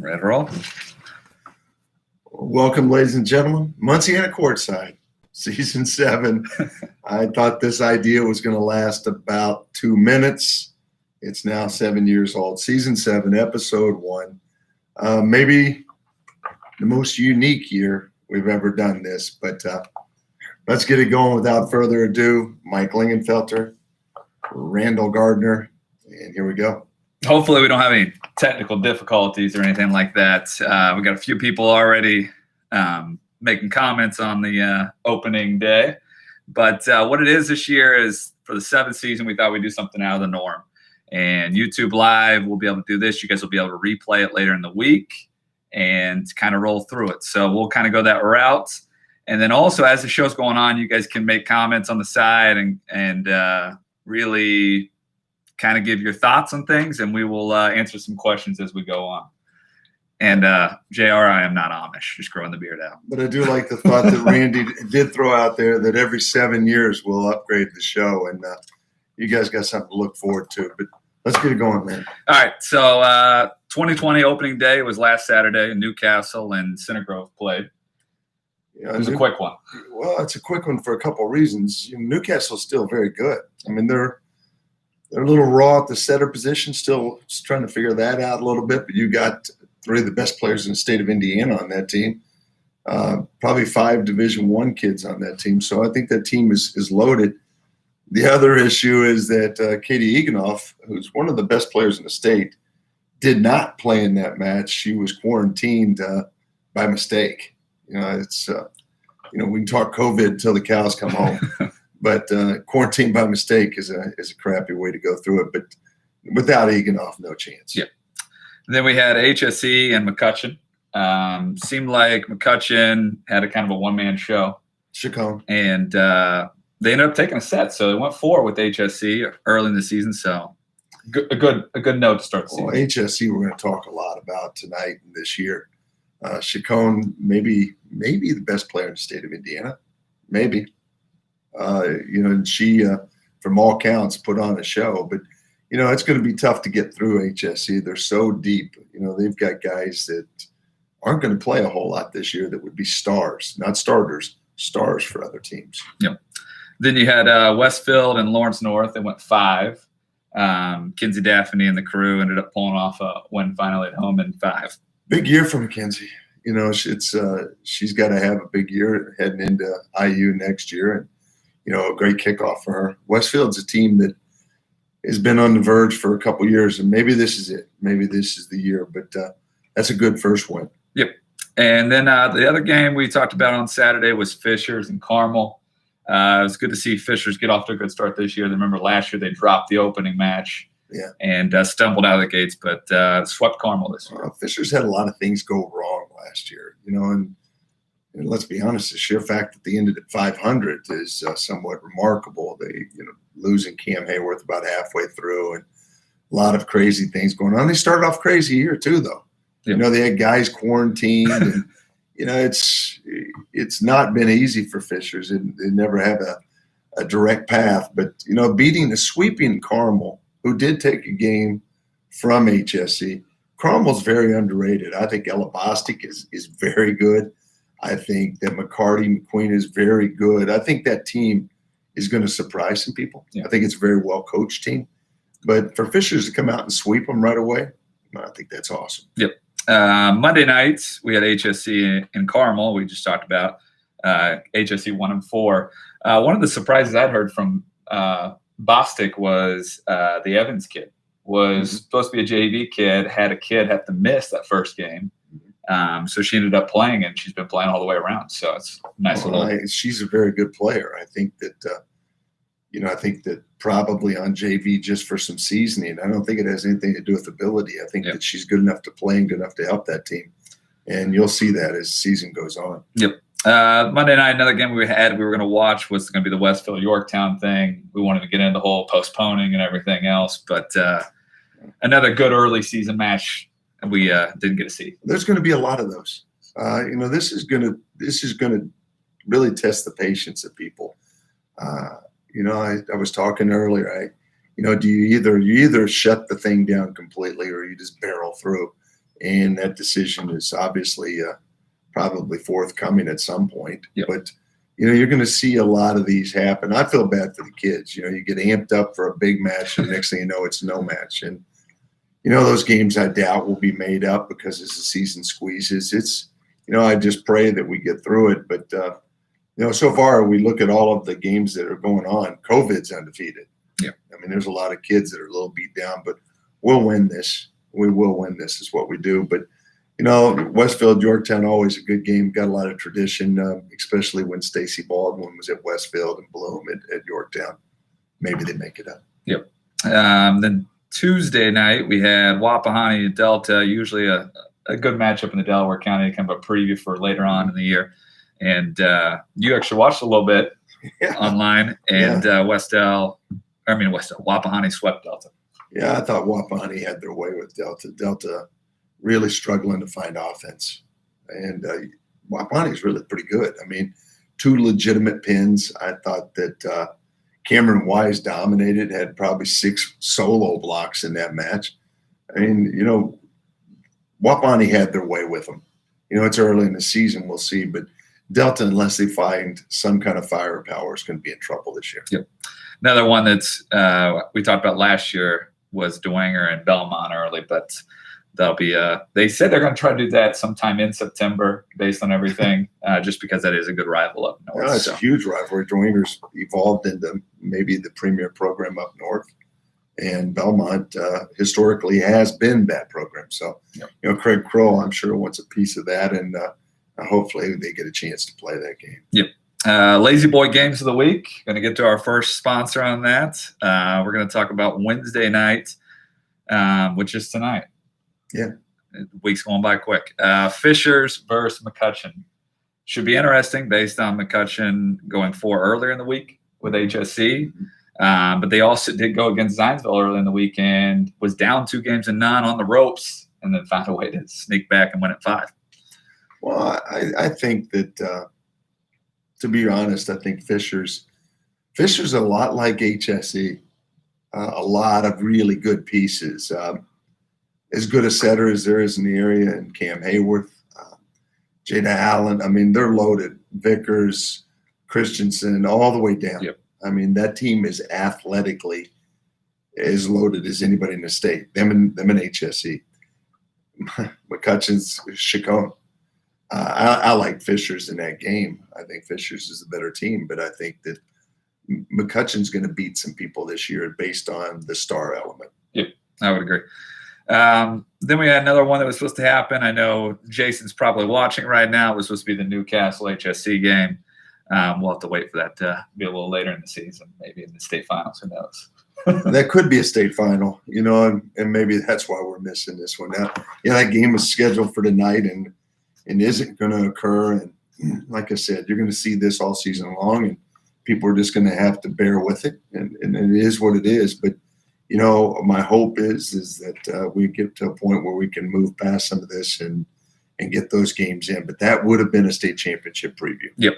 Ready to roll? Welcome, ladies and gentlemen. Munciana Courtside, Season 7. I thought this idea was going to last about 2 minutes. It's now 7 years old. Season 7, Episode 1. Maybe the most unique year we've ever done this, but let's get it going without further ado. Mike Lingenfelter, Randall Gardner, and here we go. Hopefully we don't have any technical difficulties or anything like that. We got a few people already making comments on the opening day. But what it is this year is for the 7th season, we thought we'd do something out of the norm. And YouTube Live, we'll be able to do this. You guys will be able to replay it later in the week and kind of roll through it. So we'll kind of go that route. And then also as the show's going on, you guys can make comments on the side and really kind of give your thoughts on things, and we will answer some questions as we go on. And JR, I am not Amish, just growing the beard out. But I do like the thought that Randy did throw out there that every 7 years we'll upgrade the show, and you guys got something to look forward to. But let's get it going, man. All right, so 2020 opening day was last Saturday. Newcastle and Center Grove played. Yeah, it was a quick one. Well, it's a quick one for a couple of reasons. Newcastle's still very good. I mean, they're a little raw at the setter position, still trying to figure that out a little bit. But you got 3 of the best players in the state of Indiana on that team, probably 5 Division I kids on that team. So I think that team is loaded. The other issue is that Katie Eganoff, who's one of the best players in the state, did not play in that match. She was quarantined by mistake. It's we can talk COVID till the cows come home. But quarantine by mistake is a crappy way to go through it. But without Eganoff, no chance. Yeah. Then we had HSE and McCutcheon. Seemed like McCutcheon had a kind of a one-man show. Chacon. And they ended up taking a set. So they went 4 with HSE early in the season. So a good note to start the season. Well, HSE we're going to talk a lot about tonight and this year. Chacon, maybe the best player in the state of Indiana. Maybe. And she, from all counts, put on a show. But, it's going to be tough to get through HSC. They're so deep. They've got guys that aren't going to play a whole lot this year that would be stars, not starters, stars for other teams. Yep. Then you had Westfield and Lawrence North. They went 5. Kinsey Daphne and the crew ended up pulling off a win finally at home in 5. Big year for Mackenzie. She's got to have a big year heading into IU next year. And, a great kickoff for her. Westfield's a team that has been on the verge for a couple years, and maybe this is it. Maybe this is the year, but that's a good first win. Yep. And then the other game we talked about on Saturday was Fishers and Carmel. It was good to see Fishers get off to a good start this year. Remember last year they dropped the opening match and stumbled out of the gates, but swept Carmel this year. Fishers had a lot of things go wrong last year, and let's be honest, the sheer fact that they ended at 500 is somewhat remarkable. They, losing Cam Hayworth about halfway through, and a lot of crazy things going on. They started off crazy here too, though. Yep. They had guys quarantined, and it's not been easy for Fishers, and they never have a direct path. But beating the sweeping Carmel, who did take a game from HSC. Carmel's very underrated. I think Ella Bostic is very good. I think that McCarty-McQueen is very good. I think that team is going to surprise some people. Yeah. I think it's a very well-coached team. But for Fishers to come out and sweep them right away, I think that's awesome. Yep. Monday nights, we had HSC and Carmel. We just talked about HSC 1-4. One of the surprises I'd heard from Bostic was the Evans kid. Was supposed to be a JV kid, had to miss that first game. So she ended up playing, and she's been playing all the way around. So it's nice. She's a very good player. I think that, probably on JV just for some seasoning. I don't think it has anything to do with ability. I think that she's good enough to play and good enough to help that team. And you'll see that as the season goes on. Yep. Monday night, another game we were going to watch was going to be the Westfield Yorktown thing. We wanted to get into the whole postponing and everything else, but another good early season match we didn't get to see. There's going to be a lot of those. This is going to really test the patience of people. I was talking earlier. Do you either shut the thing down completely or you just barrel through? and that decision is obviously probably forthcoming at some point. Yep. But you're going to see a lot of these happen. I feel bad for the kids. You get amped up for a big match, and the next thing you know, it's no match. And those games I doubt will be made up because as the season squeezes, it's I just pray that we get through it. But so far we look at all of the games that are going on. COVID's undefeated. Yeah, I mean, there's a lot of kids that are a little beat down, but we'll win this. We will win this is what we do. But Westfield, Yorktown, always a good game. Got a lot of tradition, especially when Stacy Baldwin was at Westfield and Bloom at Yorktown. Maybe they make it up. Yep. Then Tuesday night we had Wapahani and Delta. Usually a good matchup in the Delaware County. Kind of a preview for later on in the year. And you actually watched a little bit online. And Wapahani swept Delta. Yeah, I thought Wapahani had their way with Delta. Delta really struggling to find offense. And Wapahani's really pretty good. I mean, 2 legitimate pins. I thought that Cameron Wise dominated, had probably 6 solo blocks in that match. I mean, Wapahani had their way with them. It's early in the season. We'll see. But Delta, unless they find some kind of firepower, is going to be in trouble this year. Yep. Another one that's we talked about last year was Dwenger and Belmont early, but that'll be they said they're going to try to do that sometime in September based on everything, just because that is a good rival up north. Yeah, it's a huge rivalry. Dwenger's evolved into maybe the premier program up north, and Belmont historically has been that program. So, Craig Kroll, I'm sure, wants a piece of that, and hopefully they get a chance to play that game. Yep. Lazy Boy Games of the Week. Going to get to our first sponsor on that. We're going to talk about Wednesday night, which is tonight. Yeah. The week's going by quick. Fishers versus McCutcheon. Should be interesting based on McCutcheon going 4 earlier in the week with HSC. But they also did go against Zionsville early in the week and was down 2-0 on the ropes and then found a way to sneak back and win at 5. Well, I think that, to be honest, I think Fishers a lot like HSE. A lot of really good pieces. As good a setter as there is in the area, and Cam Hayworth, Jada Allen. I mean, they're loaded. Vickers, Christensen, all the way down. Yep. I mean, that team is athletically as loaded as anybody in the state. Them and HSE. McCutcheon's Chacon. I like Fishers in that game. I think Fishers is a better team, but I think that McCutcheon's going to beat some people this year based on the star element. Yep, I would agree. Then we had another one that was supposed to happen. I know Jason's probably watching right now. It was supposed to be the Newcastle HSC game. We'll have to wait for that to be a little later in the season, maybe in the state finals. Who knows? That could be a state final, and maybe that's why we're missing this one. Now, that game was scheduled for tonight and isn't going to occur. And like I said, you're going to see this all season long, and people are just going to have to bear with it. And it is what it is. But, my hope is that we get to a point where we can move past some of this and get those games in. But that would have been a state championship preview. Yep.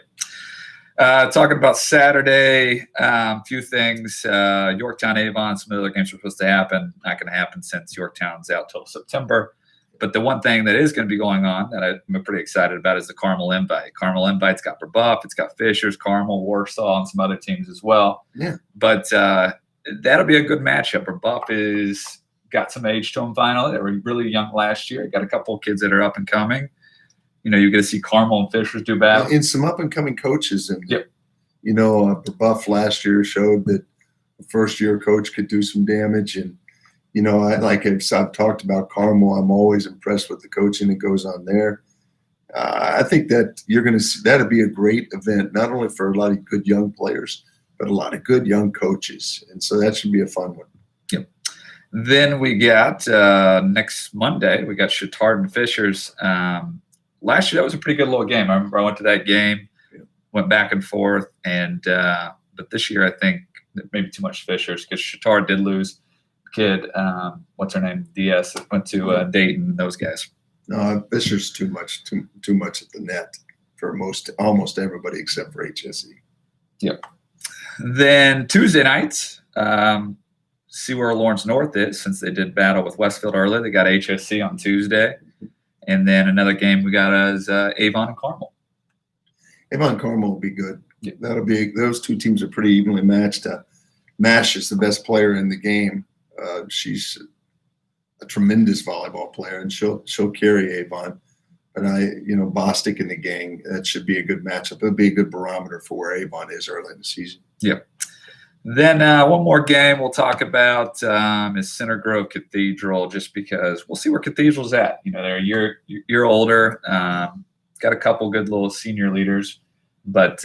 Talking about Saturday, a few things. Yorktown, Avon, some other games were supposed to happen. Not going to happen since Yorktown's out till September. But the one thing that is going to be going on that I'm pretty excited about is the Carmel Invite. Carmel Invite's got Brebeuf, it's got Fishers, Carmel, Warsaw, and some other teams as well. Yeah. But that'll be a good matchup. Brebeuf is got some age to them finally. They were really young last year. Got a couple of kids that are up and coming. You're going to see Carmel and Fishers do battle. And some up-and-coming coaches. And, yep. Brebeuf last year showed that a first-year coach could do some damage. And, I've talked about Carmel, I'm always impressed with the coaching that goes on there. I think that you're going to see that'll be a great event, not only for a lot of good young players, but a lot of good young coaches. And so that should be a fun one. Yep. Then we got next Monday, we got Chittard and Fishers. Last year, that was a pretty good little game. I remember I went to that game, went back and forth. And but this year, I think maybe too much Fishers because Chittard did lose. Kid, what's her name? DS went to Dayton. Those guys. No, Fisher's too much at the net for almost everybody except for HSE. Yep. Then Tuesday nights, see where Lawrence North is since they did battle with Westfield earlier. They got HSC on Tuesday. And then another game we got is Avon and Carmel. Avon Carmel will be good. That'll be those two teams are pretty evenly matched. Mash is the best player in the game. She's a tremendous volleyball player, and she'll carry Avon. And Bostic and the gang, that should be a good matchup. It'll be a good barometer for where Avon is early in the season. Yep. Then one more game we'll talk about is Center Grove Cathedral, just because we'll see where Cathedral's at. They're a year older. Got a couple good little senior leaders, but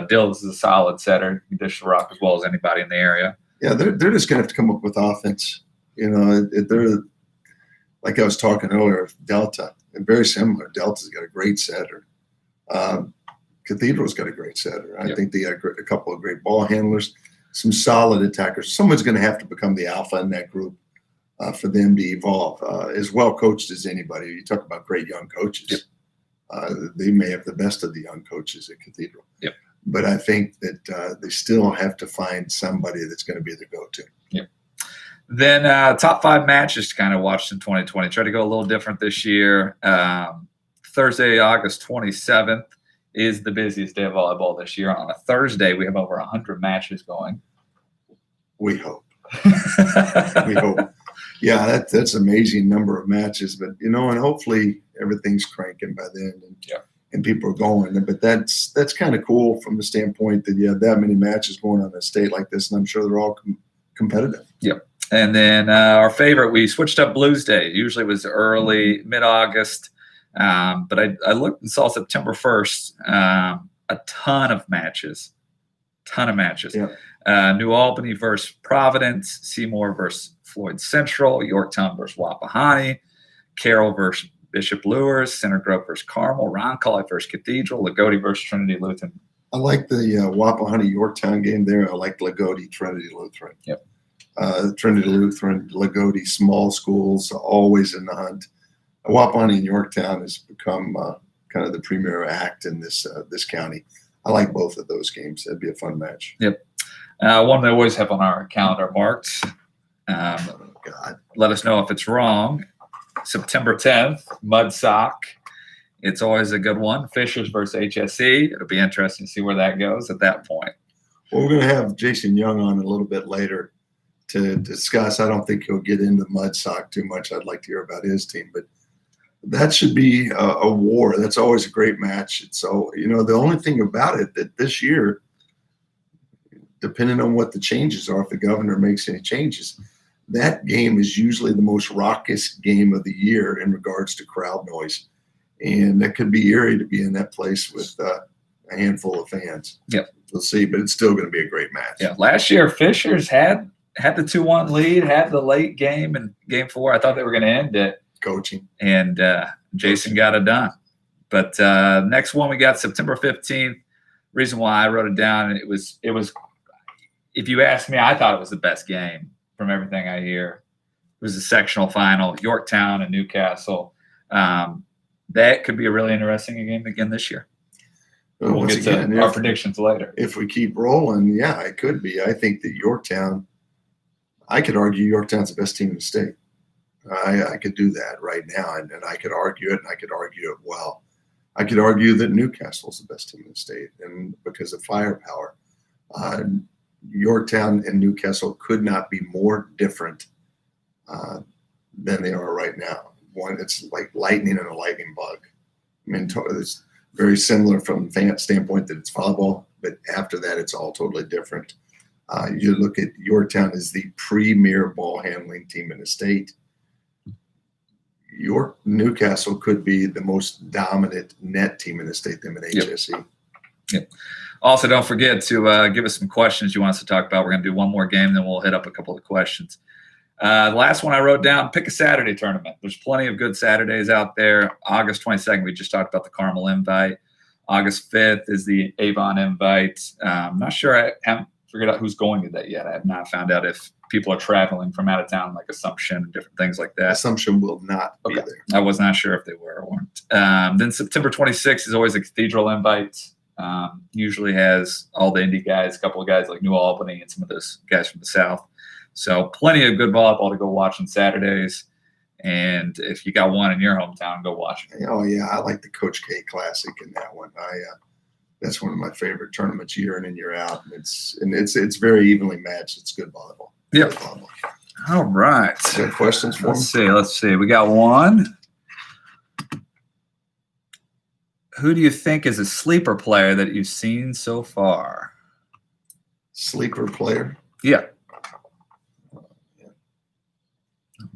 Dills is a solid setter. He dishes the rock as well as anybody in the area. Yeah, they're just going to have to come up with offense. They're like I was talking earlier, Delta, and very similar. Delta's got a great setter. Cathedral's got a great setter. I think they got a couple of great ball handlers, some solid attackers. Someone's going to have to become the alpha in that group for them to evolve. As well coached as anybody. You talk about great young coaches. Yep. They may have the best of the young coaches at Cathedral. Yep. But I think that they still have to find somebody that's going to be the go-to. Yep. Then top 5 matches to kind of watch in 2020. Try to go a little different this year. Thursday, August 27th is the busiest day of volleyball this year. On a Thursday, we have over 100 matches going. We hope. We hope. Yeah, that's an amazing number of matches. But, and hopefully everything's cranking by then and people are going. But that's kind of cool from the standpoint that you have that many matches going on in a state like this, and I'm sure they're all competitive. Yep. And then our favorite, we switched up Blues Day. Usually it was early, mid-August. But I looked and saw September 1st, a ton of matches. Yeah. New Albany versus Providence, Seymour versus Floyd Central, Yorktown versus Wapahani, Carroll versus Bishop Lures, Center Grove versus Carmel, Roncalli versus Cathedral, Lagodi versus Trinity Lutheran. I like the Wapahani Yorktown game there. I like Lagodi Trinity Lutheran. Yep. Trinity Lutheran, Lagodi, small schools, always in the hunt. Wapahani and Yorktown has become kind of the premier act in this county. I like both of those games. That'd be a fun match. Yep. One they always have on our calendar marked. Let us know if it's wrong. September 10th, Mud Sock. It's always a good one. Fishers versus HSE. It'll be interesting to see where that goes at that point. Well, we're going to have Jason Young on a little bit later to discuss. I don't think he'll get into Mud Sock too much. I'd like to hear about his team, but that should be a war. That's always a great match. So, the only thing about it that this year, depending on what the changes are, if the governor makes any changes, that game is usually the most raucous game of the year in regards to crowd noise. And that could be eerie to be in that place with a handful of fans. Yep. We'll see, but it's still going to be a great match. Yeah. Last year, Fishers had the 2-1 lead, had the late game in game 4. I thought they were going to end it. Coaching. And Jason got it done. But next one we got September 15th. Reason why I wrote it down, it was if you ask me, I thought it was the best game from everything I hear. It was a sectional final, Yorktown and Newcastle. That could be a really interesting game again this year. We'll get to our predictions later. If we keep rolling, yeah, it could be. I think that Yorktown, I could argue Yorktown's the best team in the state. I could do that right now, and I could argue it, and I could argue it well. I could argue that Newcastle's the best team in the state, and because of firepower. Yorktown and Newcastle could not be more different than they are right now. One, it's like lightning and a lightning bug. I mean, it's very similar from the standpoint that it's volleyball, but after that, it's all totally different. You look at Yorktown as the premier ball handling team in the state. Newcastle could be the most dominant net team in the state, them in HSE. Yep. Also, don't forget to give us some questions you want us to talk about. We're going to do one more game, then we'll hit up a couple of questions. The last one I wrote down, pick a Saturday tournament. There's plenty of good Saturdays out there. August 22nd, we just talked about the Carmel invite. August 5th is the Avon invite. I'm not sure. I haven't figured out who's going to that yet. I have not found out if people are traveling from out of town, like Assumption and different things like that. Assumption will not be there. I was not sure if they were or weren't. Then September 26th is always a Cathedral invite. Usually has all the indie guys, a couple of guys like New Albany and some of those guys from the South. So plenty of good volleyball to go watch on Saturdays. And if you got one in your hometown, go watch it. Oh yeah, I like the Coach K Classic in that one. That's one of my favorite tournaments year in and year out. And it's very evenly matched. It's good volleyball. Yep. Good volleyball. All right. Got questions for me? Let's see. We got one. Who do you think is a sleeper player that you've seen so far? Sleeper player? Yeah.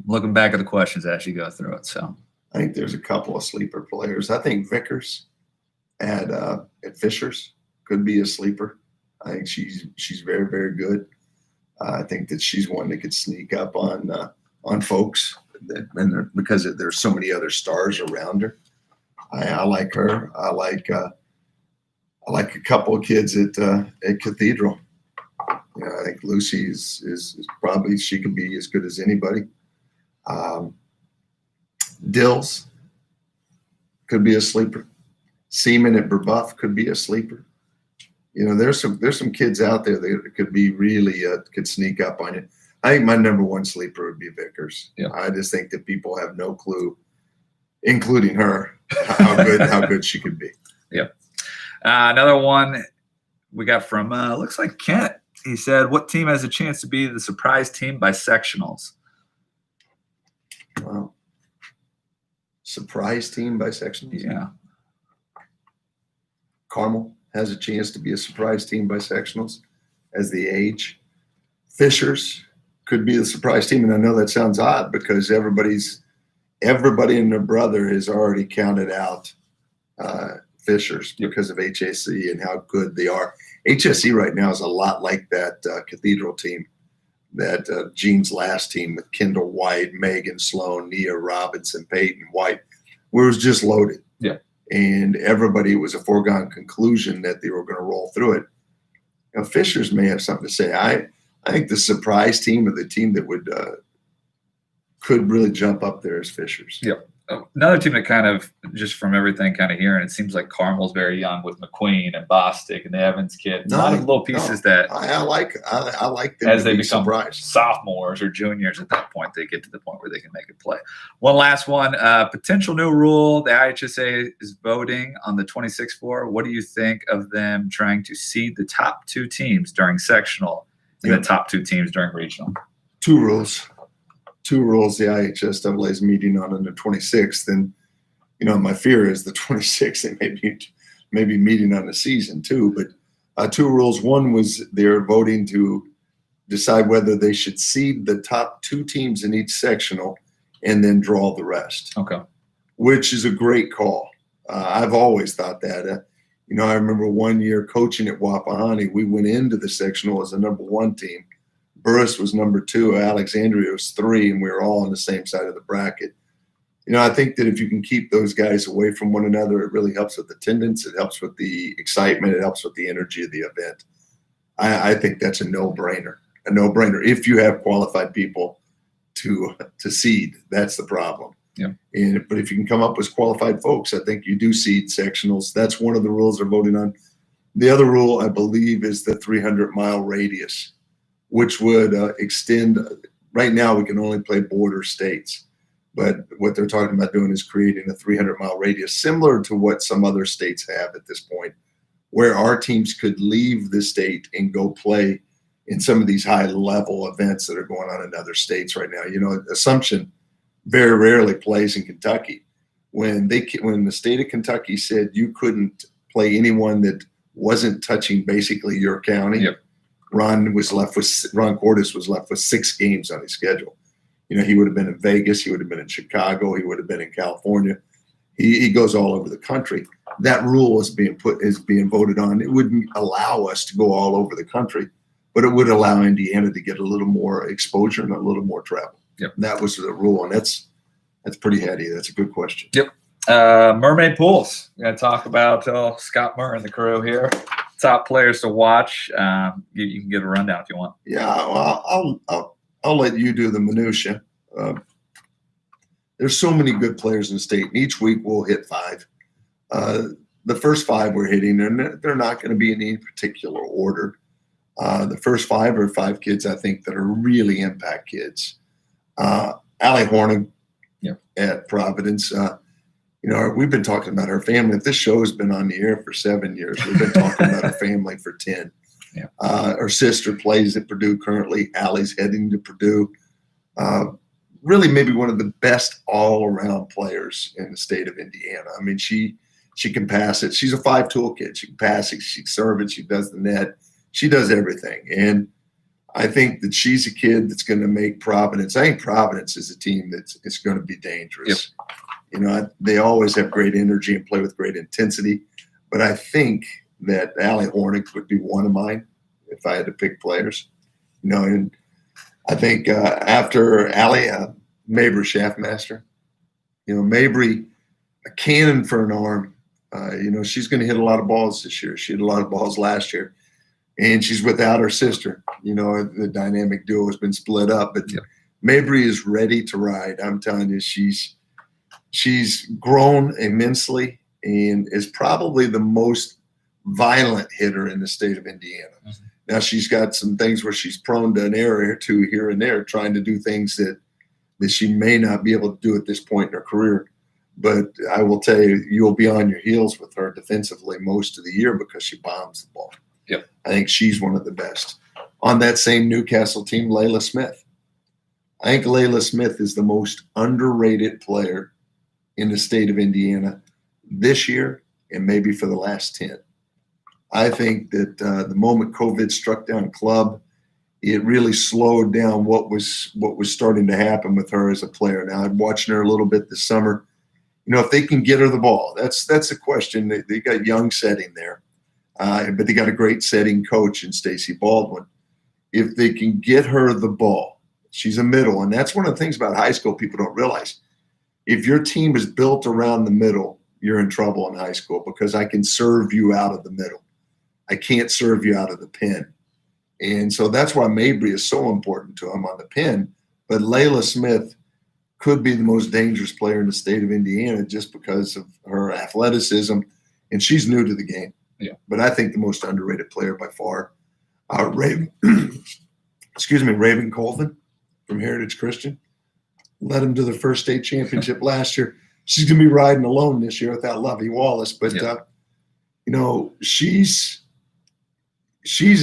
Looking back at the questions as you go through it. So I think there's a couple of sleeper players. I think Vickers at Fishers could be a sleeper. I think she's very, very good. I think that she's one that could sneak up on folks, because there's so many other stars around her. I like her. I like a couple of kids at Cathedral. I think Lucy is probably, she could be as good as anybody. Dills could be a sleeper. Seaman at Brebeuf could be a sleeper. There's some kids out there that could be really could sneak up on you. I think my number one sleeper would be Vickers. Yeah. I just think that people have no clue, including her, how good she could be. Yep. Another one we got from looks like Kent. He said, "What team has a chance to be the surprise team by sectionals?" Wow. Surprise team by sectionals? Yeah. Carmel has a chance to be a surprise team by sectionals as the age. Fishers could be the surprise team, and I know that sounds odd because everybody and their brother has already counted out Fishers because of HSE and how good they are. HSE right now is a lot like that Cathedral team, that Jean's last team with Kendall White, Megan Sloan, Nia Robinson, Peyton White, where it was just loaded. Yeah. And everybody, it was a foregone conclusion that they were going to roll through it. Fishers may have something to say. I think the surprise team, or the team that could really jump up there, is Fishers. Yep. Another team that kind of, just from everything kind of hearing, it seems like Carmel's very young with McQueen and Bostic and the Evans kid. A lot of little pieces that I like them as they become surprised. sophomores or juniors, at that point they get to the point where they can make a play. One last one, potential new rule the IHSA is voting on the 26 floor. What do you think of them trying to seed the top two teams during sectional and the top two teams during regional? Two rules the IHSAA is meeting on the 26th. And, my fear is the 26th, they may be meeting on the season too. But two rules. One was they're voting to decide whether they should seed the top two teams in each sectional and then draw the rest. Okay. Which is a great call. I've always thought that. I remember one year coaching at Wapahani, we went into the sectional as a number one team. Burris was number two, Alexandria was three, and we were all on the same side of the bracket. I think that if you can keep those guys away from one another, it really helps with attendance. It helps with the excitement. It helps with the energy of the event. I think that's a no-brainer. If you have qualified people to seed, that's the problem. Yeah. But if you can come up with qualified folks, I think you do seed sectionals. That's one of the rules they're voting on. The other rule, I believe, is the 300-mile radius, which would extend. Right now, we can only play border states. But what they're talking about doing is creating a 300-mile radius, similar to what some other states have at this point, where our teams could leave the state and go play in some of these high-level events that are going on in other states right now. Assumption very rarely plays in Kentucky. When the state of Kentucky said you couldn't play anyone that wasn't touching basically your county, yep. Ron Cordes was left with 6 games on his schedule. He would have been in Vegas, he would have been in Chicago, he would have been in California. He goes all over the country. That rule is being voted on. It wouldn't allow us to go all over the country, but it would allow Indiana to get a little more exposure and a little more travel. Yep. That was the rule, and that's pretty heady. That's a good question. Yep. Mermaid pools. We're going to talk about Scott Murr and the crew here. Top players to watch. You can give a rundown if you want. Yeah, well, I'll let you do the minutia. There's so many good players in the state, and each week we'll hit 5. The first 5 we're hitting, and they're not going to be in any particular order. The first 5 are 5 kids I think that are really impact kids. Allie Hornig at Providence. We've been talking about her family. If this show has been on the air for 7 years, we've been talking about her family for 10. Yeah. Her sister plays at Purdue currently. Allie's heading to Purdue. Really maybe one of the best all-around players in the state of Indiana. I mean, she can pass it. She's a five-tool kid. She can pass it. She can serve it. She does the net. She does everything. And I think that she's a kid that's going to make Providence. I think Providence is a team that's going to be dangerous. Yep. They always have great energy and play with great intensity. But I think that Allie Hornick would be one of mine if I had to pick players. And I think after Allie, Mabry Schaffmaster. Mabry, a cannon for an arm. She's going to hit a lot of balls this year. She hit a lot of balls last year. And she's without her sister. The dynamic duo has been split up. But yep. Mabry is ready to ride. I'm telling you, she's grown immensely and is probably the most violent hitter in the state of Indiana. Mm-hmm. Now, she's got some things where she's prone to an error or two here and there, trying to do things that she may not be able to do at this point in her career. But I will tell you, you'll be on your heels with her defensively most of the year because she bombs the ball. Yep. I think she's one of the best. On that same Newcastle team, Layla Smith. I think Layla Smith is the most underrated player in the state of Indiana this year and maybe for the last 10. I think that the moment COVID struck down club, it really slowed down what was starting to happen with her as a player. Now, I'm watching her a little bit this summer. If they can get her the ball, that's a question. They got young setting there, but they got a great setting coach in Stacey Baldwin. If they can get her the ball, she's a middle, and that's one of the things about high school people don't realize. If your team is built around the middle, you're in trouble in high school because I can serve you out of the middle. I can't serve you out of the pin. And so that's why Mabry is so important to him on the pin. But Layla Smith could be the most dangerous player in the state of Indiana just because of her athleticism. And she's new to the game. Yeah. But I think the most underrated player by far, Raven Colvin from Heritage Christian. Led them to the first state championship last year. She's going to be riding alone this year without Lovey Wallace. But, she's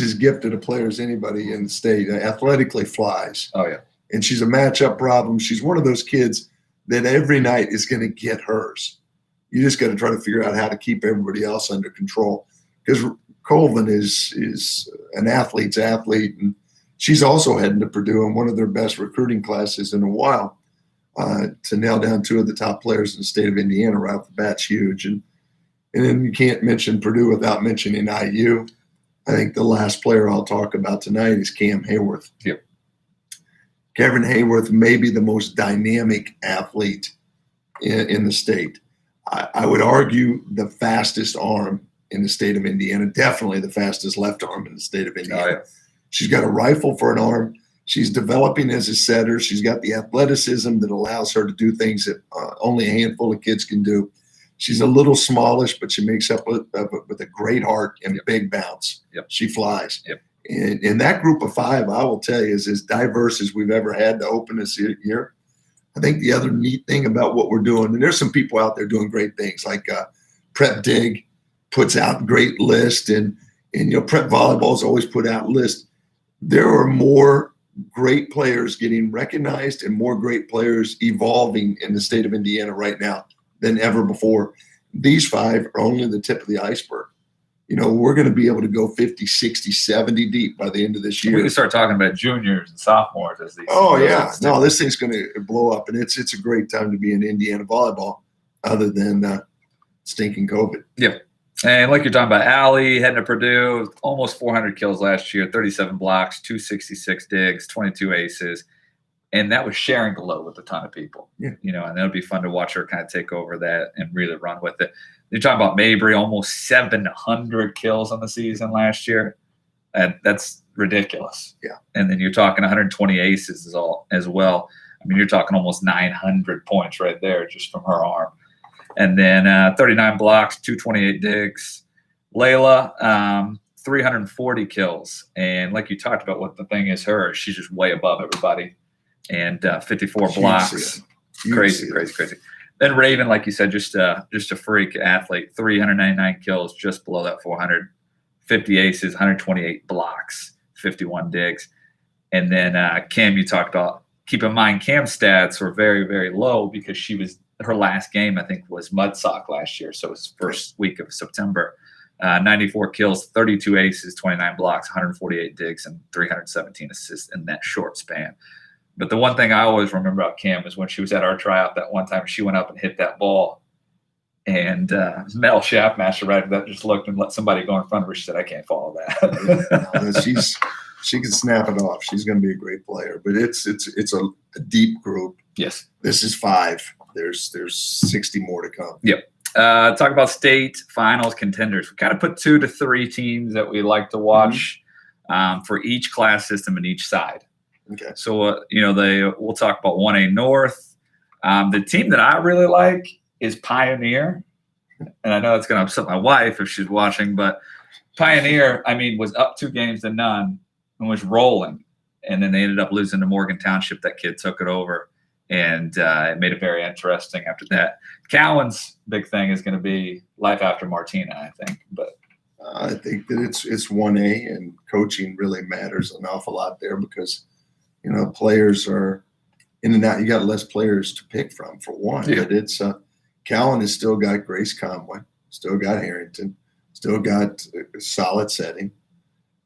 as gifted a player as anybody in the state. Athletically flies. Oh, yeah. And she's a matchup problem. She's one of those kids that every night is going to get hers. You just got to try to figure out how to keep everybody else under control. Because Colvin is an athlete's athlete. And she's also heading to Purdue in one of their best recruiting classes in a while. To nail down two of the top players in the state of Indiana right off the bat's huge. And then you can't mention Purdue without mentioning IU. I think the last player I'll talk about tonight is Cam Hayworth. Yep. Kevin Hayworth may be the most dynamic athlete in the state. I would argue the fastest arm in the state of Indiana, definitely the fastest left arm in the state of Indiana. Oh, yeah. She's got a rifle for an arm. She's developing as a setter. She's got the athleticism that allows her to do things that only a handful of kids can do. She's a little smallish, but she makes up with a great heart and a big bounce. Yep. She flies. Yep. And that group of five, I will tell you, is as diverse as we've ever had to open this year. I think the other neat thing about what we're doing, and there's some people out there doing great things, like Prep Dig puts out great lists, and Prep Volleyball's always put out lists. There are more great players getting recognized and more great players evolving in the state of Indiana right now than ever before. These five are only the tip of the iceberg. We're going to be able to go 50, 60, 70 deep by the end of this year. We can start talking about juniors and sophomores as these. Oh, yeah. No, this thing's going to blow up, and it's a great time to be in Indiana volleyball other than stinking COVID. Yeah. And like you're talking about, Allie heading to Purdue, almost 400 kills last year, 37 blocks, 266 digs, 22 aces. And that was sharing the load with a ton of people. Yeah. And it'll be fun to watch her kind of take over that and really run with it. You're talking about Mabry, almost 700 kills on the season last year. And that's ridiculous. Yeah. And then you're talking 120 aces as well. I mean, you're talking almost 900 points right there just from her arm. And then 39 blocks, 228 digs. Layla, 340 kills. And like you talked about, what the thing is she's just way above everybody. And 54 blocks. Crazy. Then Raven, like you said, just a freak athlete. 399 kills, just below that 400. 50 aces, 128 blocks, 51 digs. And then Cam, you talked about. Keep in mind, Cam's stats were very, very low because her last game, I think, was Mudsock last year. So it was first week of September. 94 kills, 32 aces, 29 blocks, 148 digs, and 317 assists in that short span. But the one thing I always remember about Cam is when she was at our tryout that one time, she went up and hit that ball. And Mel Shaftmaster right that just looked and let somebody go in front of her. She said, "I can't follow that." She can snap it off. She's going to be a great player. But it's a deep group. Yes. This is 5. There's 60 more to come. Yep. Talk about state finals contenders. We kind of put 2 to 3 teams that we like to watch for each class system and each side. Okay. So we'll talk about 1A North. The team that I really like is Pioneer, and I know that's going to upset my wife if she's watching, but Pioneer, was up 2 games to none and was rolling, and then they ended up losing to Morgan Township. That kid took it over, and it made it very interesting after that. Cowan's big thing is going to be life after Martina, I think. But I think that it's 1A, and coaching really matters an awful lot there because, players are in and out. You got less players to pick from, for one. Yeah. But it's Cowan has still got Grace Conway, still got Harrington, still got a solid setting.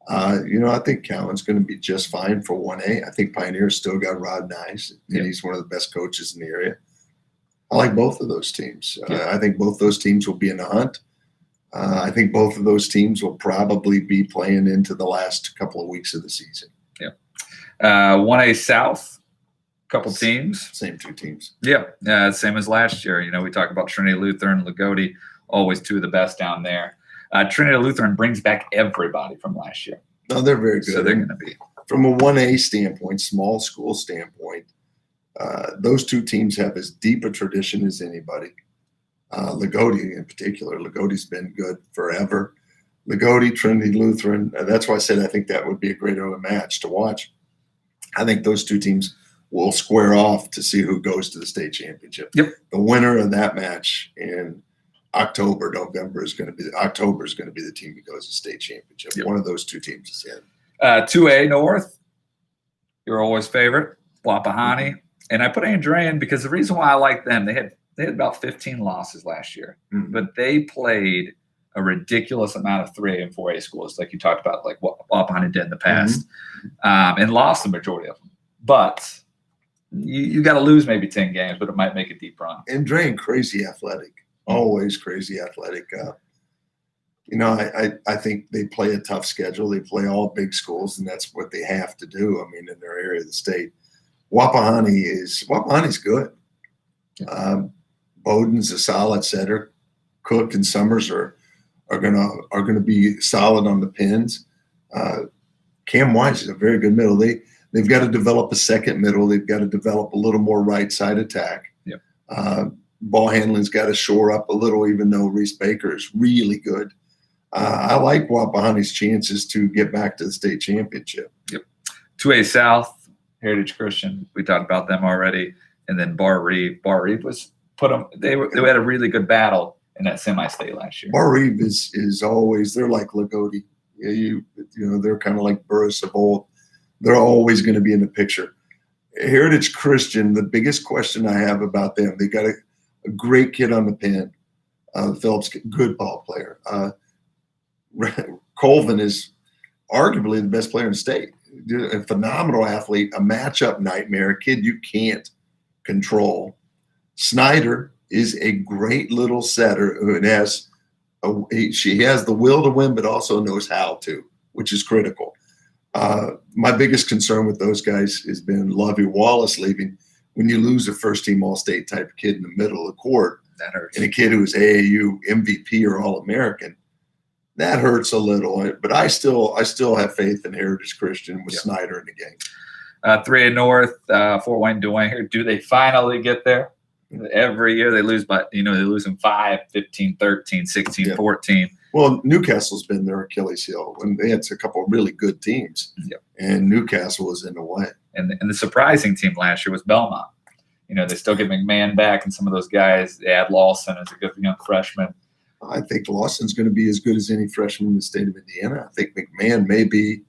I think Cowan's going to be just fine for 1A. I think Pioneer's still got Rod Nice, and he's one of the best coaches in the area. I like both of those teams. I think both those teams will be in the hunt. I think both of those teams will probably be playing into the last couple of weeks of the season. Yeah. 1A South. Couple teams. Same 2 teams. Yeah, same as last year. We talk about Trinity Lutheran, Lagodi, always 2 of the best down there. Trinity Lutheran brings back everybody from last year. No, they're very good. So they're going to be. From a 1A standpoint, small school standpoint, those 2 teams have as deep a tradition as anybody. Lagodi in particular. Lagodi's been good forever. Lagodi, Trinity Lutheran. That's why I said I think that would be a great of a match to watch. I think those 2 teams will square off to see who goes to the state championship. Yep. The winner of that match in November is going to be the team that goes to state championship. Yep. One of those 2 teams is in. 2A North, your always favorite, Wapahani. And I put Andrean because the reason why I like them, they had about 15 losses last year, but they played a ridiculous amount of 3A and 4A schools, like you talked about, like what Wapahani did in the past, and lost the majority of them. But you got to lose maybe 10 games, but it might make a deep run. And Drain, crazy athletic, always crazy athletic. I think they play a tough schedule. They play all big schools, and that's what they have to do. In their area of the state. Wapahani's good. Bowden's a solid setter. Cook and Summers are gonna be solid on the pins. Cam Wise is a very good middle. They've got to develop a second middle. They've got to develop a little more right side attack. Yep. Ball handling's got to shore up a little, even though Reese Baker is really good. I like Wapahani's chances to get back to the state championship. Yep. 2A South, Heritage Christian. We talked about them already. And then Bar Reeve. Bar Reeve was they had a really good battle in that semi-state last year. Bar Reeve is always, they're like Lagodi. They're kind of like Burris of old. They're always going to be in the picture. Heritage Christian, the biggest question I have about them, they got a great kid on the pin. Phillips, good ball player. Colvin is arguably the best player in the state. A phenomenal athlete, a matchup nightmare, a kid you can't control. Snyder is a great little setter who she has the will to win, but also knows how to, which is critical. My biggest concern with those guys has been Lovey Wallace leaving. When you lose a first-team All-State type of kid in the middle of the court, that hurts. And a kid who is AAU MVP or All-American, that hurts a little. But I still have faith in Heritage Christian with Snyder in the game. 3A North, Fort Wayne, Duane here. Do they finally get there? Every year they lose, but they lose in 5, 15, 13, 16, 14. Well, Newcastle's been their Achilles heel when they had a couple of really good teams, and Newcastle was in the way. And the surprising team last year was Belmont. They still get McMahon back and some of those guys. They add Lawson as a good young freshman. I think Lawson's going to be as good as any freshman in the state of Indiana. I think McMahon may be,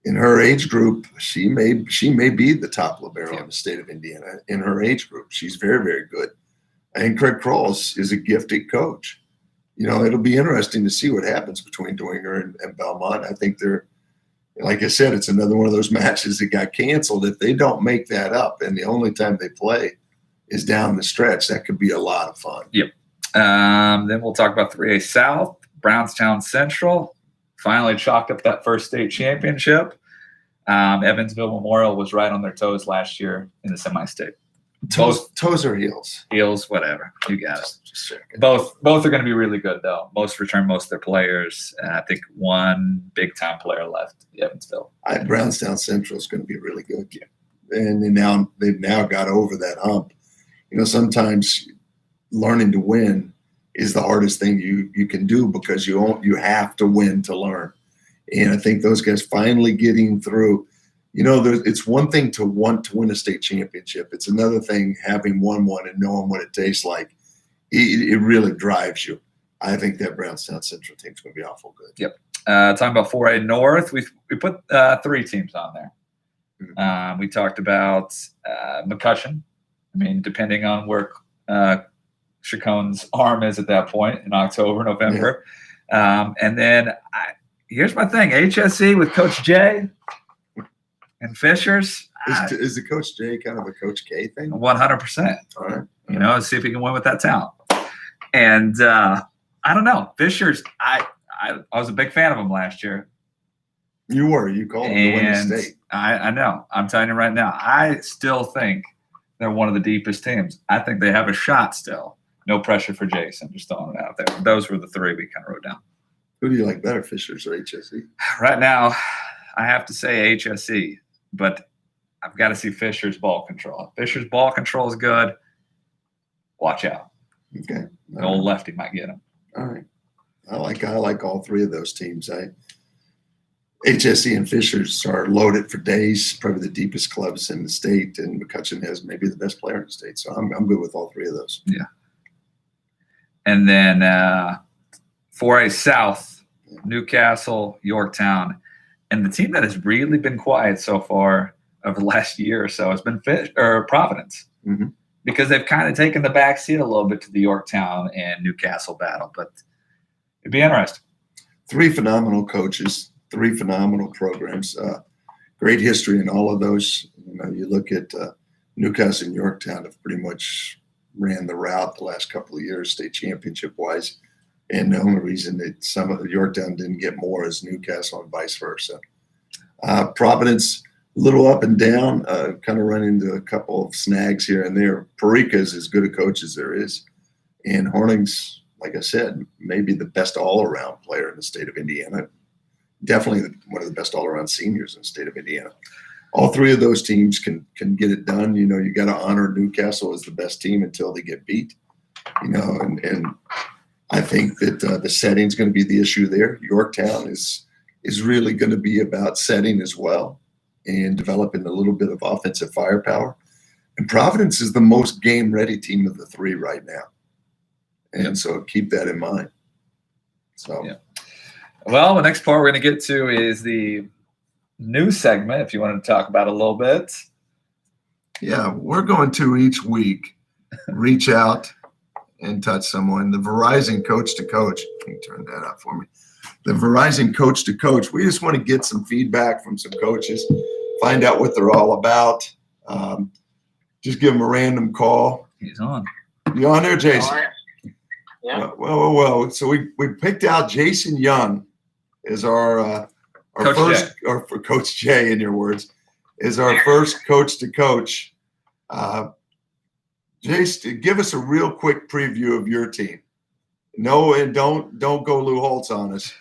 in her age group, she may be the top libero in the state of Indiana in her age group. She's very, very good. And Craig Krause is a gifted coach. It'll be interesting to see what happens between Dwenger and Belmont. I think they're, like I said, it's another one of those matches that got canceled. If they don't make that up and the only time they play is down the stretch, that could be a lot of fun. Yep. Then we'll talk about 3A South. Brownstown Central finally chalked up that first state championship. Evansville Memorial was right on their toes last year in the semi-state. Toes or heels? Heels, whatever. You got it. Just checking. Both are going to be really good, though. Most return most of their players. I think one big-time player left, Evansville. Brownstown Central is going to be really good. Yeah. And they've now got over that hump. Sometimes learning to win is the hardest thing you can do because you have to win to learn. And I think those guys finally getting through. It's one thing to want to win a state championship. It's another thing having won one and knowing what it tastes like. It really drives you. I think that Brownstown Central team's going to be awful good. Yep. Talking about 4A North, we put 3 teams on there. Mm-hmm. We talked about McCutcheon. I mean, depending on where Chacon's arm is at that point in October, November. Yeah. And then here's my thing. HSE with Coach Jay and Fishers. Is the Coach J kind of a Coach K thing? 100%. All right. See if he can win with that talent. And I don't know. Fishers, I was a big fan of him last year. You were. You called him to win the state. I know. I'm telling you right now. I still think they're one of the deepest teams. I think they have a shot still. No pressure for Jason. Just throwing it out there. Those were the 3 we kind of wrote down. Who do you like better, Fishers or HSE? Right now, I have to say HSE, but I've got to see Fisher's ball control. If Fisher's ball control is good, watch out. Okay. The old lefty might get him. All right. I like all 3 of those teams. HSE and Fishers are loaded for days, probably the deepest clubs in the state, and McCutcheon has maybe the best player in the state. So I'm good with all 3 of those. Yeah. And then 4A South, Newcastle, Yorktown. And the team that has really been quiet so far over the last year or so has been Providence. Mm-hmm. Because they've kind of taken the back seat a little bit to the Yorktown and Newcastle battle. But it'd be interesting. 3 phenomenal coaches, 3 phenomenal programs. Great history in all of those. You look at Newcastle and Yorktown have pretty much ran the route the last couple of years, state championship-wise. And the only reason that some of Yorktown didn't get more is Newcastle and vice versa. Providence, a little up and down, kind of run into a couple of snags here and there. Parika is as good a coach as there is. And Horning's, like I said, maybe the best all-around player in the state of Indiana. Definitely one of the best all-around seniors in the state of Indiana. All 3 of those teams can get it done. You got to honor Newcastle as the best team until they get beat. And I think that the setting's going to be the issue there. Yorktown is really going to be about setting as well and developing a little bit of offensive firepower. And Providence is the most game-ready team of the 3 right now. And so keep that in mind. So, yeah. Well, the next part we're going to get to is the news segment, if you wanted to talk about it a little bit. Yeah, we're going to each week reach out and touch someone. The Verizon Coach to Coach. Can you turn that up for me? The Verizon Coach to Coach. We just want to get some feedback from some coaches, find out what they're all about. Just give them a random call. He's on. You on there, Jason? Yeah. Well. So we picked out Jason Young as our Coach first, Jay. or for Coach Jay, in your words, is our first coach to coach. Jason, give us a real quick preview of your team. No, and don't go Lou Holtz on us.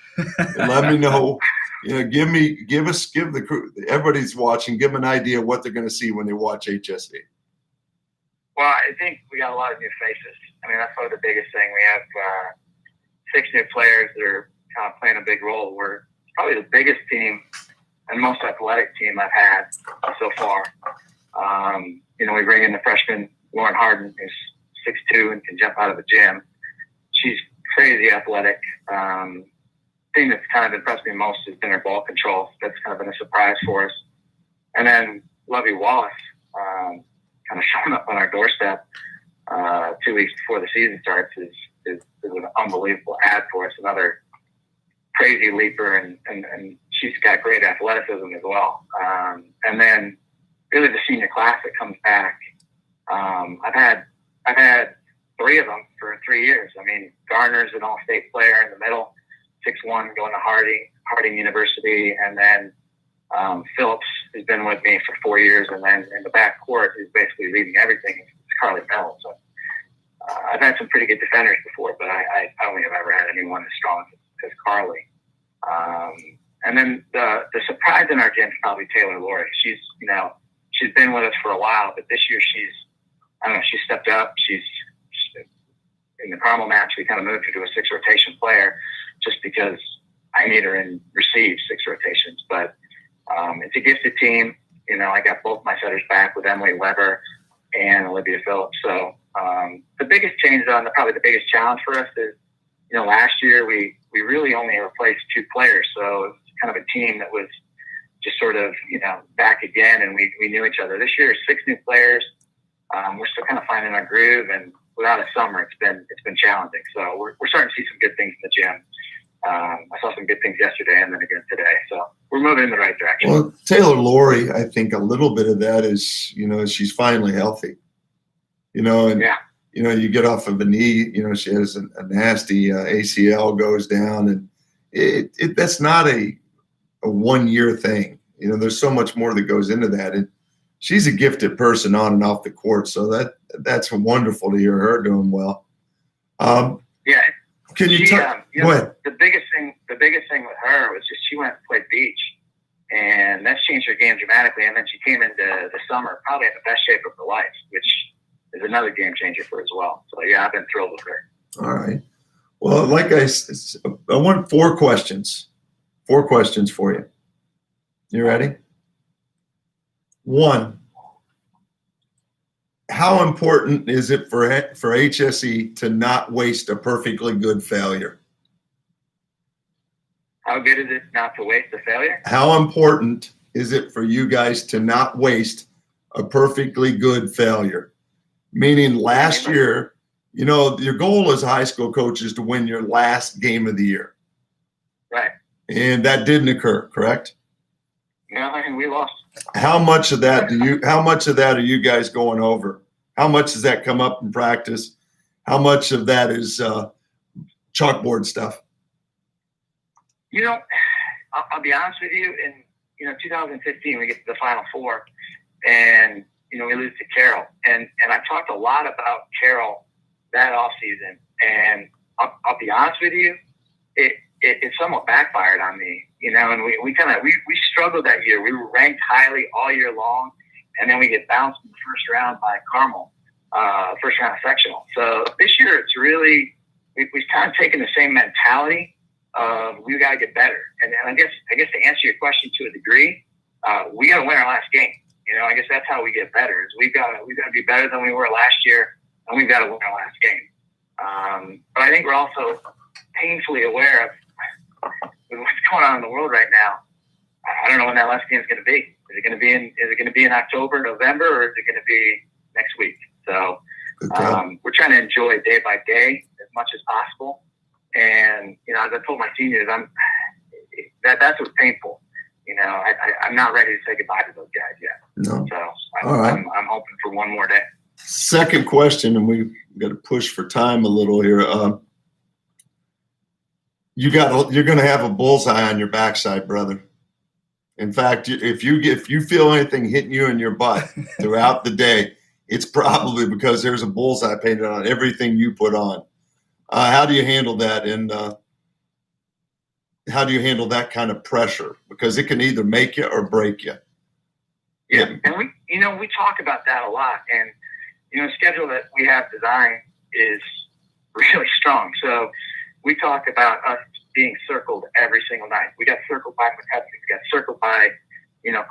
Let me know. Give the crew, everybody's watching, give them an idea of what they're going to see when they watch HSE. Well, I think we got a lot of new faces. I mean, that's probably the biggest thing. We have 6 new players that are kind of playing a big role. We're probably the biggest team and most athletic team I've had so far. We bring in the freshman Lauren Harden, who's 6'2" and can jump out of the gym. She's crazy athletic. Thing that's kind of impressed me most has been her ball control. That's kind of been a surprise for us. And then Lovey Wallace, kind of showing up on our doorstep 2 weeks before the season starts is an unbelievable ad for us. Another crazy leaper, and she's got great athleticism as well. And then really the senior class that comes back. I've had 3 of them for 3 years. I mean, Garner's an all-state player in the middle, 6'1", going to Harding University, and then Phillips has been with me for 4 years, and then in the backcourt is basically leading everything. It's Carly Bell. So I've had some pretty good defenders before, but I don't think I've ever had anyone as strong as Carly. And then the surprise in our gym is probably Taylor Laurie. She's been with us for a while, but this year she stepped up. She's in the Carmel match. We kind of moved her to a 6 rotation player just because I need her in receive 6 rotations. But it's a gifted team. I got both my setters back with Emily Weber and Olivia Phillips. So the biggest change, probably the biggest challenge for us is, last year we really only replaced 2 players. So it's kind of a team that was just sort of, back again, and we knew each other. This year, 6 new players. We're still kind of finding our groove, and without a summer, it's been challenging. So we're starting to see some good things in the gym. I saw some good things yesterday and then again today. So we're moving in the right direction. Well, Taylor Laurie, I think a little bit of that is, she's finally healthy. Yeah. You get off of a knee, she has a nasty ACL goes down, and that's not a 1-year thing. There's so much more that goes into that. And she's a gifted person on and off the court. So that's wonderful to hear her doing well. Yeah. Can you go ahead? The biggest thing with her was just she went and played beach, and that's changed her game dramatically. And then she came into the summer probably in the best shape of her life, which is another game changer for her as well. So yeah, I've been thrilled with her. All right. Well, like I want 4 questions. 4 questions for you. You ready? 1, how important is it for HSE to not waste a perfectly good failure? How good is it not to waste a failure? How important is it for you guys to not waste a perfectly good failure? Meaning last year, your goal as a high school coach is to win your last game of the year. Right. And that didn't occur, correct? No, and we lost. How much of that are you guys going over? How much does that come up in practice? How much of that is chalkboard stuff? I'll be honest with you. In 2015, we get to the Final Four, and we lose to Carroll. And I talked a lot about Carroll that offseason, and I'll be honest with you, it somewhat backfired on me, and we struggled that year. We were ranked highly all year long, and then we get bounced in the first round by Carmel, first round of sectional. So this year it's really, we've kind of taken the same mentality of we got to get better. And I guess to answer your question to a degree, we got to win our last game. I guess that's how we get better. Is we've got to be better than we were last year, and we've got to win our last game. But I think we're also painfully aware of what's going on in the world right now. I don't know when that last game is going to be. Is it going to be in October, November, or is it going to be next week? So we're trying to enjoy day by day as much as possible. And as I told my seniors, that's what's painful. I'm not ready to say goodbye to those guys yet. No. So All right. I'm hoping for one more day. Second question, and we've got to push for time a little here. You're going to have a bullseye on your backside, brother. In fact, if you feel anything hitting you in your butt throughout the day, it's probably because there's a bullseye painted on everything you put on. How do you handle that? And how do you handle that kind of pressure? Because it can either make you or break you. Yeah, and we talk about that a lot. And the schedule that we have designed is really strong. So we talk about us being circled every single night. We got circled by McCutcheon. We got circled by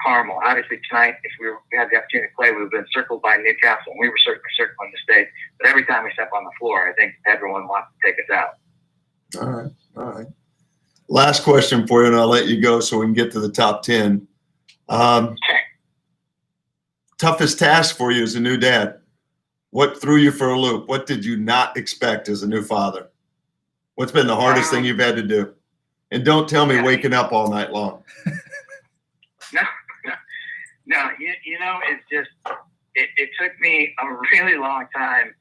Carmel. Obviously tonight, if we had the opportunity to play, we would have been circled by Newcastle, and we were certainly circling the state. But every time we step on the floor, I think everyone wants to take us out. All right. Last question for you, and I'll let you go so we can get to the top 10. Okay. Toughest task for you as a new dad? What threw you for a loop? What did you not expect as a new father? What's been the hardest thing you've had to do? And don't tell me waking up all night long. No. It's just it took me a really long time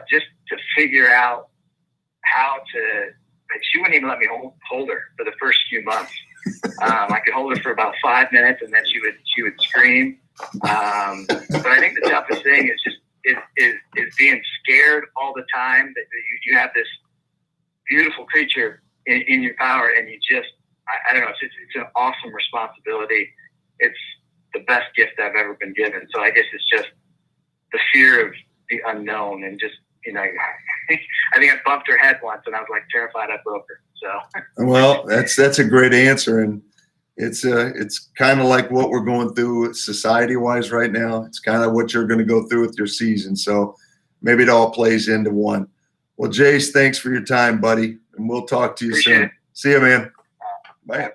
just to figure out how to. Like, she wouldn't even let me hold her for the first few months. I could hold her for about 5 minutes, and then she would scream. But I think the toughest thing is being scared all the time that you have this beautiful creature in your power, and you just I don't know. It's an awesome responsibility. It's the best gift I've ever been given. So I guess it's just the fear of the unknown, and just I think I bumped her head once, and I was like terrified I broke her. So well, that's a great answer, and it's kind of like what we're going through society wise right now. It's kind of what you're going to go through with your season. So maybe it all plays into one. Well, Jace, thanks for your time, buddy, and we'll talk to you soon. it. See you, man. Bye.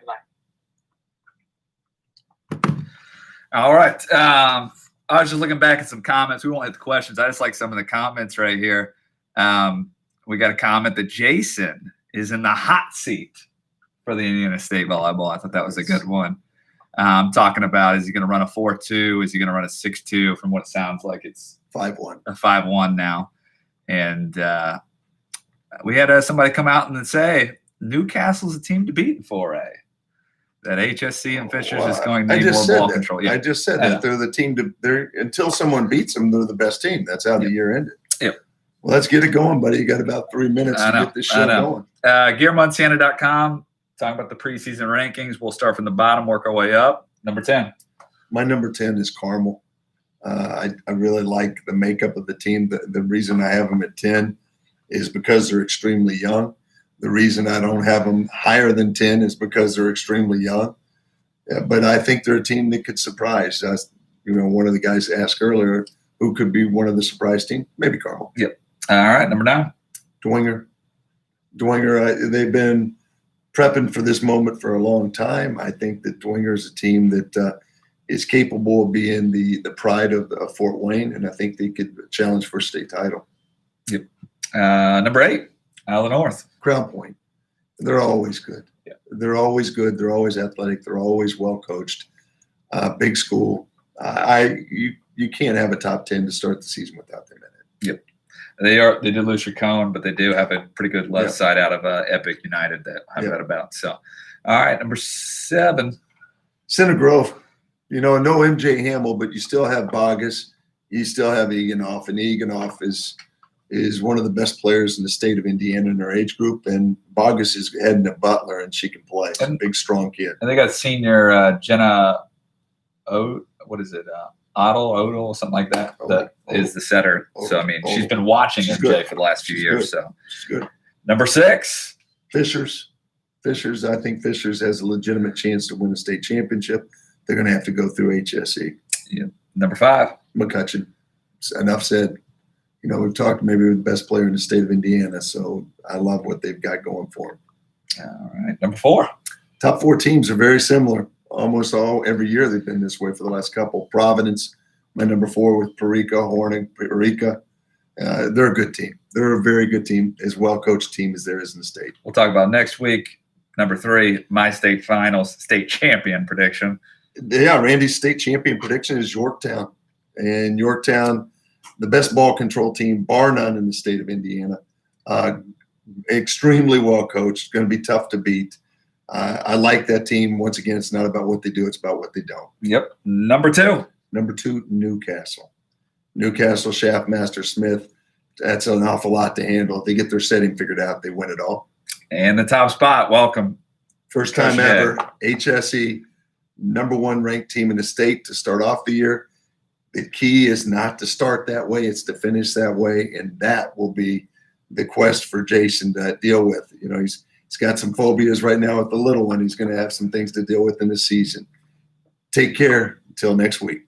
All right. I was just looking back at some comments. We won't hit the questions. I just like some of the comments right here. We got a comment that Jason is in the hot seat for the Indiana State volleyball. I thought that was a good one. Talking about, is he going to run a 4-2? Is he going to run a 6-2? From what it sounds like, it's 5-1. A 5-1 now. And we had somebody come out and say Newcastle's a team to beat in 4A. That HSC and Fishers is going to need more ball control. Yeah. I just said that they're the team until someone beats them, they're the best team. That's how the year ended. Yep. Well, let's get it going, buddy. You got about 3 minutes to get this show going. GearMunciana.com, talking about the preseason rankings. We'll start from the bottom, work our way up. Number 10. My number 10 is Carmel. I really like the makeup of the team. The reason I have them at 10 is because they're extremely young. The reason I don't have them higher than 10 is because they're extremely young. But I think they're a team that could surprise. One of the guys asked earlier, who could be one of the surprise team? Maybe Carmel. Yep. All right, number 9. Dwenger. They've been prepping for this moment for a long time. I think that Dwenger is a team that is capable of being the pride of Fort Wayne, and I think they could challenge for a state title. Yep. Number 8, Isle North. Crown Point. They're always good. Yeah. They're always good. They're always athletic. They're always well coached. Big school. You can't have a top 10 to start the season without them in it. Yep. They did lose Chacon, but they do have a pretty good left side out of Epic United that I've read about. So, all right, number 7. Center Grove. No MJ Hamill, but you still have Bogus. You still have Eganoff, and Eganoff is one of the best players in the state of Indiana in her age group, and Bogus is heading to Butler, and she can play. And, big, strong kid. And they got senior Jenna Odell, something like that. Is the setter. So, she's been watching MJ good for the last few years. Good. So, she's good. Number 6. Fishers. I think Fishers has a legitimate chance to win a state championship. They're going to have to go through HSE. Yeah. Number 5. McCutcheon. Enough said. We've talked maybe with the best player in the state of Indiana, so I love what they've got going for them. All right. Number 4. Top 4 teams are very similar. Almost every year they've been this way for the last couple. Providence, my number 4 with Horning. They're a good team. They're a very good team, as well-coached team as there is in the state. We'll talk about next week. Number 3, my state finals, state champion prediction. Yeah, Randy's state champion prediction is Yorktown. And Yorktown, the best ball control team, bar none, in the state of Indiana. Extremely well coached, going to be tough to beat. I like that team. Once again, it's not about what they do, it's about what they don't. Yep. Number 2, Newcastle. Newcastle, Shaftmaster Smith. That's an awful lot to handle. If they get their setting figured out, they win it all. And the top spot, welcome. First time ever, HSE, number 1 ranked team in the state to start off the year. The key is not to start that way, it's to finish that way, and that will be the quest for Jason to deal with. He's got some phobias right now with the little one. He's going to have some things to deal with in the season. Take care. Until next week.